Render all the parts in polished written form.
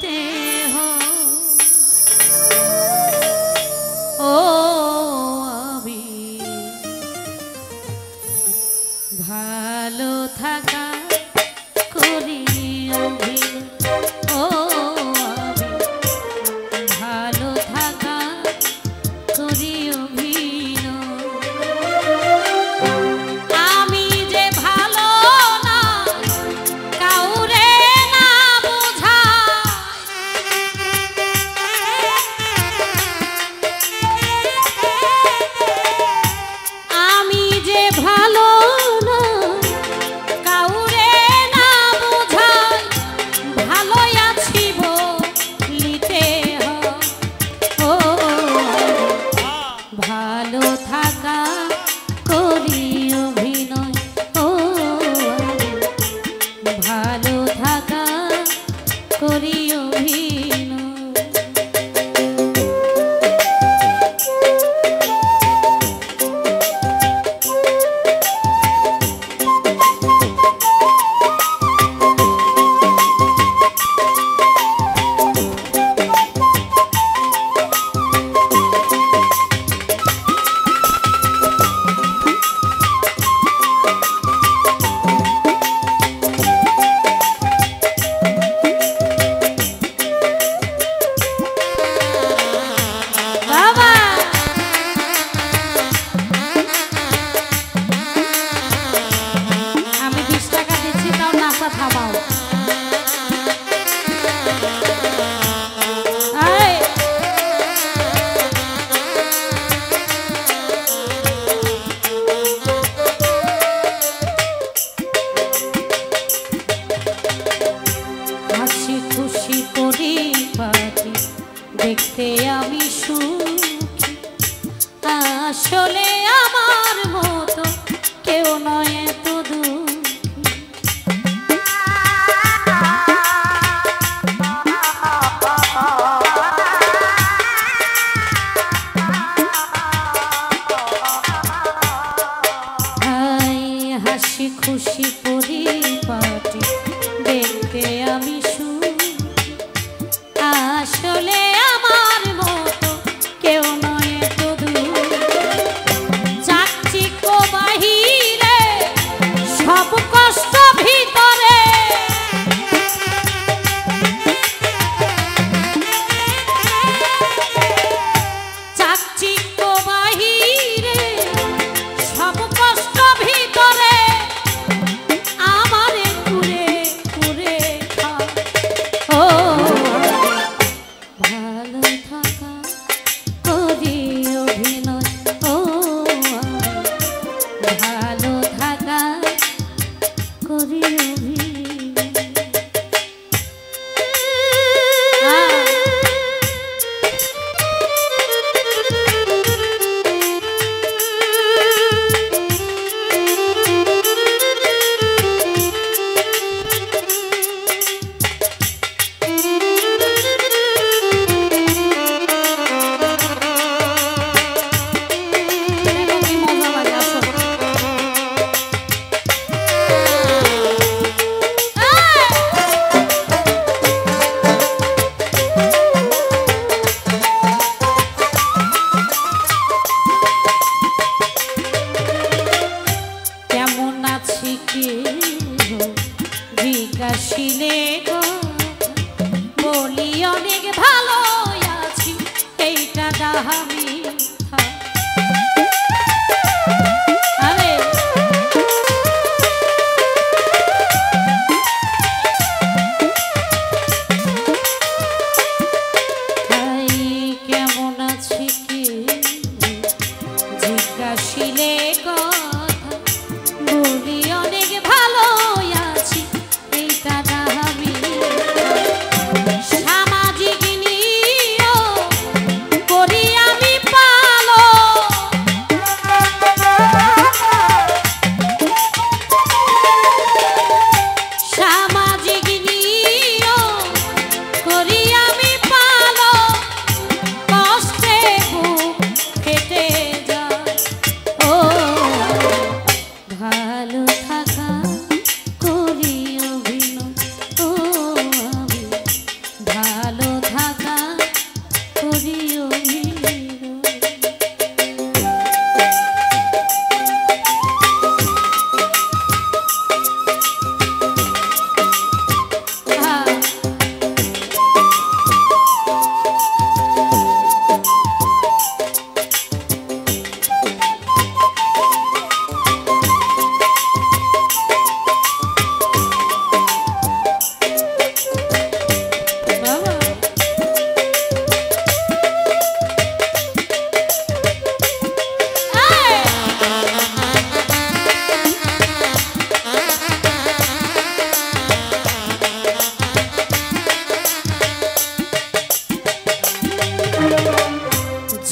লিতে হো ও আমি ভালো থাকা করি ও আমি ভালো থাকা করি দেখতে আমি সুখী আসলে আমার মতো কেউ নয় এত হাসি খুশি পরিপাটি দেখতে আমি আসলে আমার মতো কেউ নয় এত দূর চাকচিক্য বাহিরে সব কষ্ট ভিতরে চাকচিক্য বাহিরে সব কষ্ট ভিতরে আমারে কুরে কুরে খা ও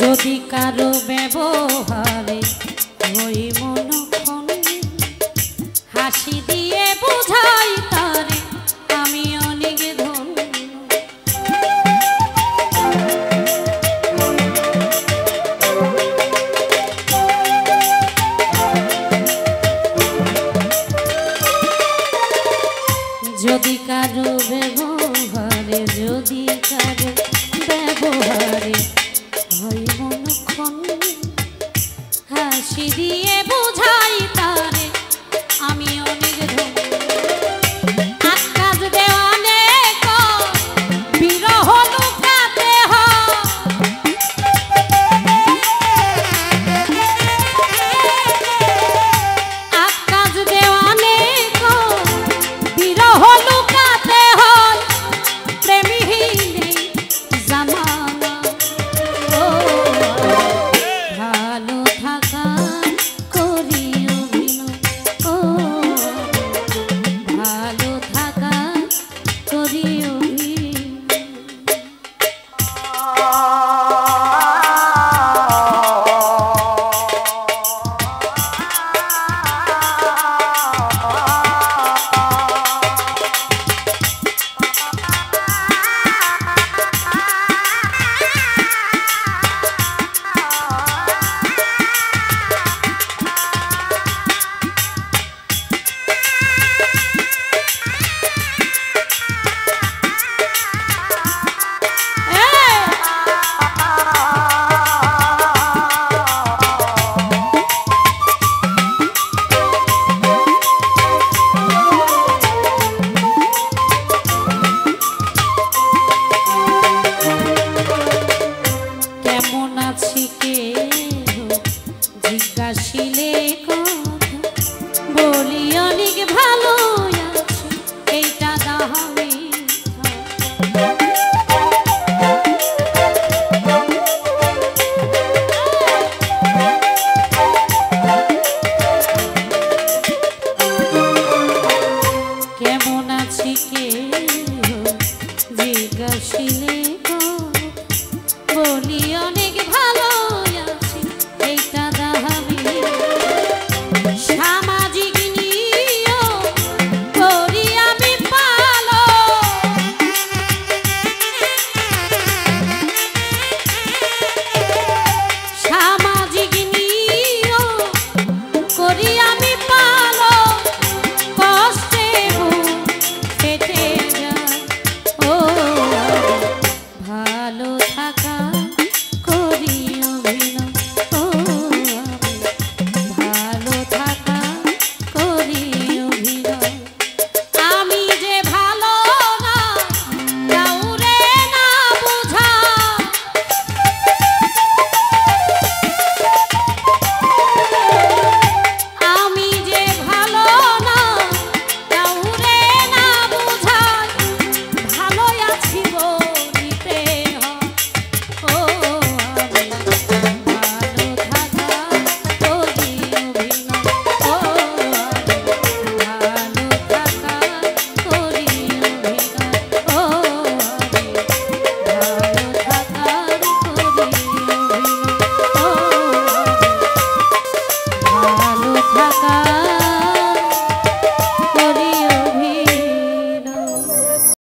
যদি কারো ব্যবহারে হই মনক্ষণ, হাসি দিয়ে বুঝাই তারে আমি অনেক ধন্য। যদি কারো ব্যবহারে, যদি কারো ব্যবহারে হয় মনক্ষণ, হাসি দিয়ে বুঝাই তারে আমি অনেক ধন্য। আকাশ দেওয়ানে বিরহ লুকাতে হয়, আকাশ দেওয়ানে বিরহ লুকাতে হয়, প্রেমহীনে জামানা। ও ভালো থাকা করি অভিনয়, ও ভালো থাকা করি অভিনয়। জিজ্ঞাসিলে কথা বলি অনেক ভালো আছি, এইটা দাহামি কেমন আছি কে জিজ্ঞাসিলে বলি অনেক ভালো আছি, এইটা দাহামি। সামাজিক নিয়ম করি আমি পালো, সামাজিক নিয়ম করি আমি পালো, কষ্টে ফেটে যায়। ও ভালো থাকা করি অভিনয়, ও ভালো থাকা করি অভিনয়। আমি যে ভালো না কাউরে না বুঝা, আমি যে ভালো না কাউরে না বুঝাই, ভালো আছি বলিতে হয়। ও আমি ভালো থাকা করি অভিনয়, ও আমি ভালো থাকা করি অভিনয়, ও আমি ভালো থাকা করি অভিনয়, ও আমি ভালো থাকা